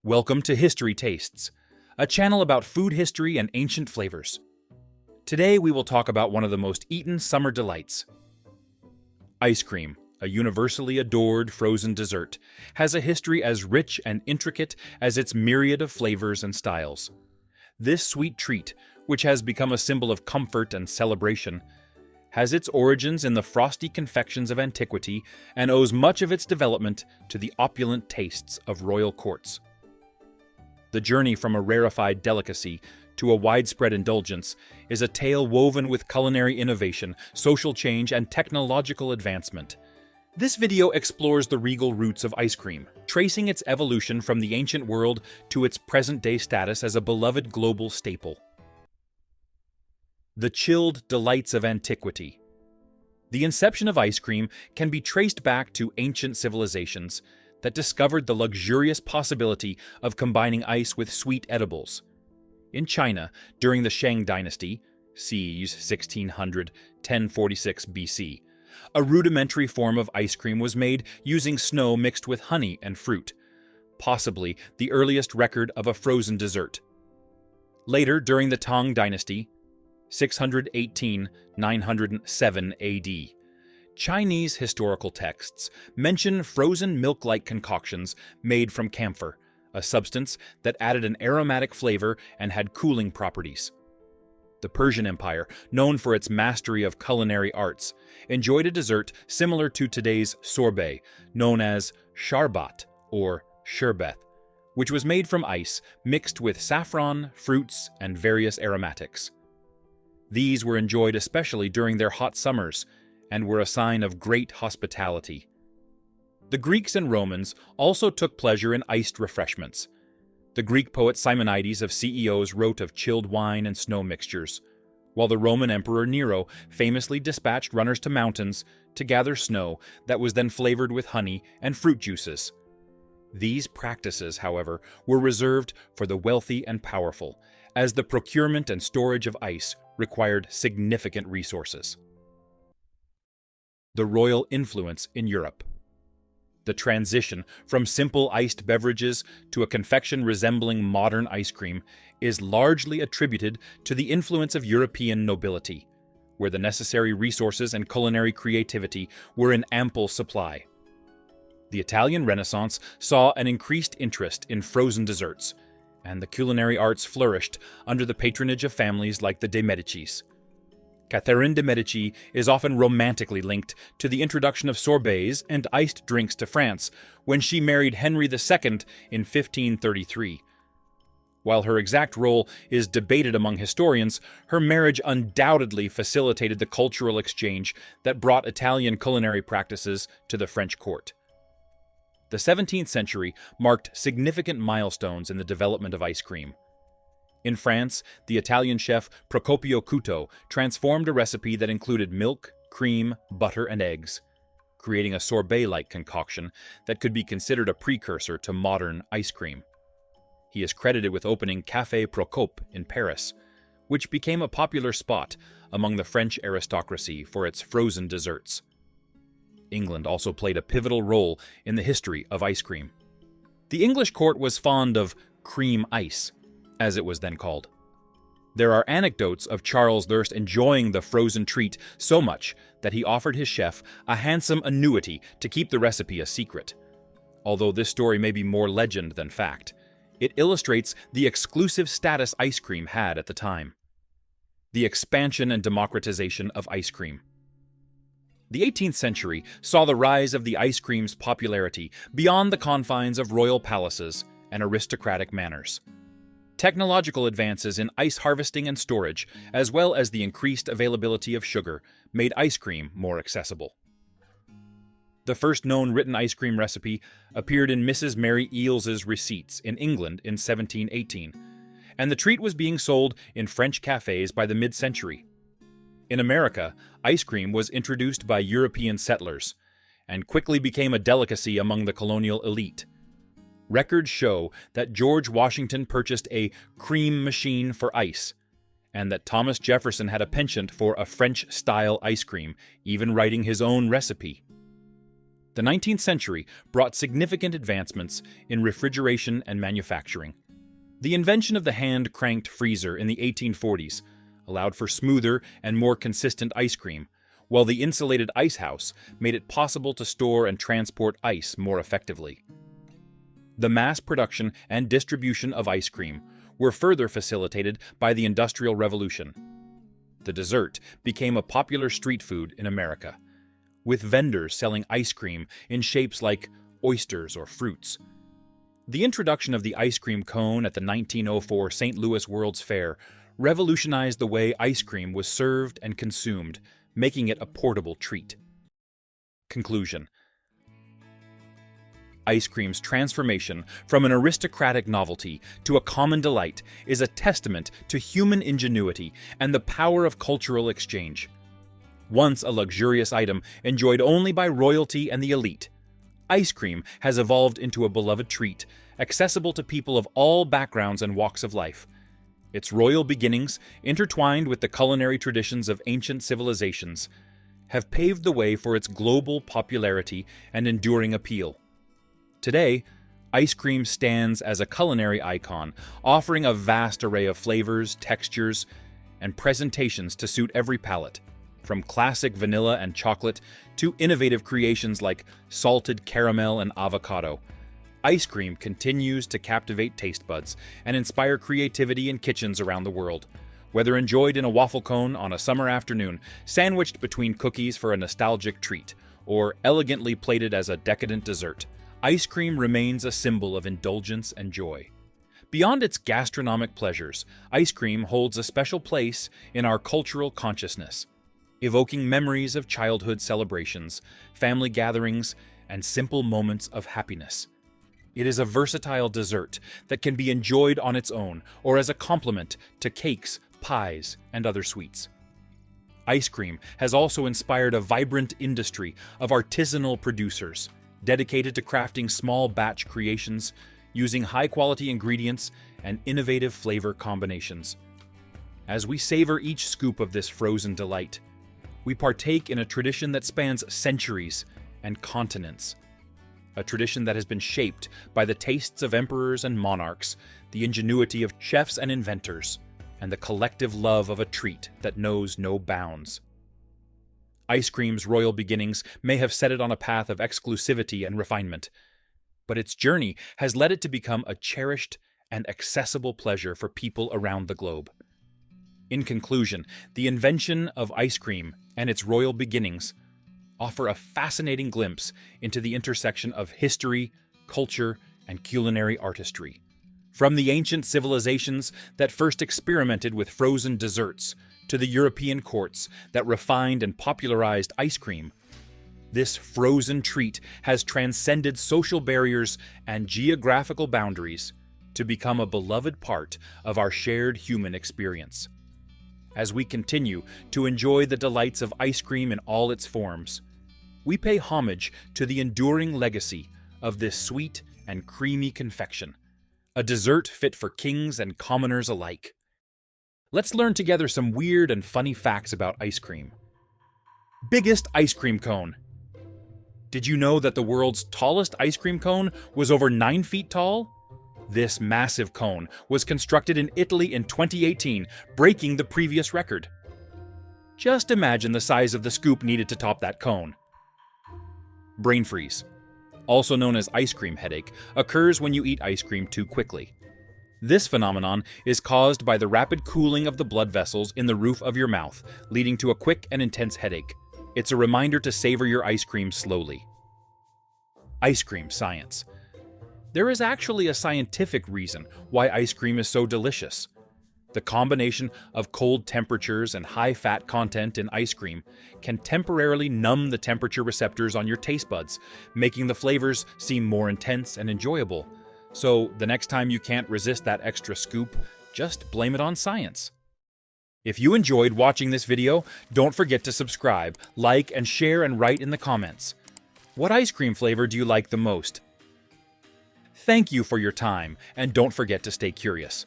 Welcome to History Tastes, a channel about food history and ancient flavors. Today we will talk about one of the most eaten summer delights. Ice cream, a universally adored frozen dessert, has a history as rich and intricate as its myriad of flavors and styles. This sweet treat, which has become a symbol of comfort and celebration, has its origins in the frosty confections of antiquity and owes much of its development to the opulent tastes of royal courts. The journey from a rarefied delicacy to a widespread indulgence is a tale woven with culinary innovation, social change, and technological advancement. This video explores the regal roots of ice cream, tracing its evolution from the ancient world to its present-day status as a beloved global staple. The chilled delights of antiquity. The inception of ice cream can be traced back to ancient civilizations that discovered the luxurious possibility of combining ice with sweet edibles. In China, during the Shang dynasty, c. 1600–1046 BC, a rudimentary form of ice cream was made using snow mixed with honey and fruit, possibly the earliest record of a frozen dessert. Later, during the Tang dynasty, 618–907 AD, Chinese historical texts mention frozen milk-like concoctions made from camphor, a substance that added an aromatic flavor and had cooling properties. The Persian Empire, known for its mastery of culinary arts, enjoyed a dessert similar to today's sorbet, known as sharbat or sherbet, which was made from ice mixed with saffron, fruits, and various aromatics. These were enjoyed especially during their hot summers, and were a sign of great hospitality. The Greeks and Romans also took pleasure in iced refreshments. The Greek poet Simonides of Ceos wrote of chilled wine and snow mixtures, while the Roman Emperor Nero famously dispatched runners to mountains to gather snow that was then flavored with honey and fruit juices. These practices, however, were reserved for the wealthy and powerful, as the procurement and storage of ice required significant resources. The royal influence in Europe. The transition from simple iced beverages to a confection resembling modern ice cream is largely attributed to the influence of European nobility, where the necessary resources and culinary creativity were in ample supply. The Italian Renaissance saw an increased interest in frozen desserts, and the culinary arts flourished under the patronage of families like the de Medicis. Catherine de' Medici is often romantically linked to the introduction of sorbets and iced drinks to France when she married Henry II in 1533. While her exact role is debated among historians, her marriage undoubtedly facilitated the cultural exchange that brought Italian culinary practices to the French court. The 17th century marked significant milestones in the development of ice cream. In France, the Italian chef Procopio Cuto transformed a recipe that included milk, cream, butter, and eggs, creating a sorbet-like concoction that could be considered a precursor to modern ice cream. He is credited with opening Café Procope in Paris, which became a popular spot among the French aristocracy for its frozen desserts. England also played a pivotal role in the history of ice cream. The English court was fond of cream ice, as it was then called. There are anecdotes of Charles I enjoying the frozen treat so much that he offered his chef a handsome annuity to keep the recipe a secret. Although this story may be more legend than fact, it illustrates the exclusive status ice cream had at the time. The expansion and democratization of ice cream. The 18th century saw the rise of the ice cream's popularity beyond the confines of royal palaces and aristocratic manors. Technological advances in ice harvesting and storage, as well as the increased availability of sugar, made ice cream more accessible. The first known written ice cream recipe appeared in Mrs. Mary Eales's Receipts in England in 1718, and the treat was being sold in French cafes by the mid-century. In America, ice cream was introduced by European settlers, and quickly became a delicacy among the colonial elite. Records show that George Washington purchased a cream machine for ice, and that Thomas Jefferson had a penchant for a French-style ice cream, even writing his own recipe. The 19th century brought significant advancements in refrigeration and manufacturing. The invention of the hand-cranked freezer in the 1840s allowed for smoother and more consistent ice cream, while the insulated ice house made it possible to store and transport ice more effectively. The mass production and distribution of ice cream were further facilitated by the Industrial Revolution. The dessert became a popular street food in America, with vendors selling ice cream in shapes like oysters or fruits. The introduction of the ice cream cone at the 1904 St. Louis World's Fair revolutionized the way ice cream was served and consumed, making it a portable treat. Conclusion: ice cream's transformation from an aristocratic novelty to a common delight is a testament to human ingenuity and the power of cultural exchange. Once a luxurious item enjoyed only by royalty and the elite, ice cream has evolved into a beloved treat, accessible to people of all backgrounds and walks of life. Its royal beginnings, intertwined with the culinary traditions of ancient civilizations, have paved the way for its global popularity and enduring appeal. Today, ice cream stands as a culinary icon, offering a vast array of flavors, textures, and presentations to suit every palate. From classic vanilla and chocolate to innovative creations like salted caramel and avocado, ice cream continues to captivate taste buds and inspire creativity in kitchens around the world. Whether enjoyed in a waffle cone on a summer afternoon, sandwiched between cookies for a nostalgic treat, or elegantly plated as a decadent dessert, ice cream remains a symbol of indulgence and joy. Beyond its gastronomic pleasures, ice cream holds a special place in our cultural consciousness, evoking memories of childhood celebrations, family gatherings, and simple moments of happiness. It is a versatile dessert that can be enjoyed on its own or as a complement to cakes, pies, and other sweets. Ice cream has also inspired a vibrant industry of artisanal producers, dedicated to crafting small batch creations using high-quality ingredients and innovative flavor combinations. As we savor each scoop of this frozen delight, we partake in a tradition that spans centuries and continents. A tradition that has been shaped by the tastes of emperors and monarchs, the ingenuity of chefs and inventors, and the collective love of a treat that knows no bounds. Ice cream's royal beginnings may have set it on a path of exclusivity and refinement, but its journey has led it to become a cherished and accessible pleasure for people around the globe. In conclusion, the invention of ice cream and its royal beginnings offer a fascinating glimpse into the intersection of history, culture, and culinary artistry. From the ancient civilizations that first experimented with frozen desserts to the European courts that refined and popularized ice cream, this frozen treat has transcended social barriers and geographical boundaries to become a beloved part of our shared human experience. As we continue to enjoy the delights of ice cream in all its forms, we pay homage to the enduring legacy of this sweet and creamy confection, a dessert fit for kings and commoners alike. Let's learn together some weird and funny facts about ice cream. Biggest ice cream cone. Did you know that the world's tallest ice cream cone was over 9 feet tall? This massive cone was constructed in Italy in 2018, breaking the previous record. Just imagine the size of the scoop needed to top that cone. Brain freeze, also known as ice cream headache, occurs when you eat ice cream too quickly. This phenomenon is caused by the rapid cooling of the blood vessels in the roof of your mouth, leading to a quick and intense headache. It's a reminder to savor your ice cream slowly. Ice cream science. There is actually a scientific reason why ice cream is so delicious. The combination of cold temperatures and high fat content in ice cream can temporarily numb the temperature receptors on your taste buds, making the flavors seem more intense and enjoyable. So the next time you can't resist that extra scoop, just blame it on science. If you enjoyed watching this video, don't forget to subscribe, like, and share and write in the comments. What ice cream flavor do you like the most? Thank you for your time, and don't forget to stay curious.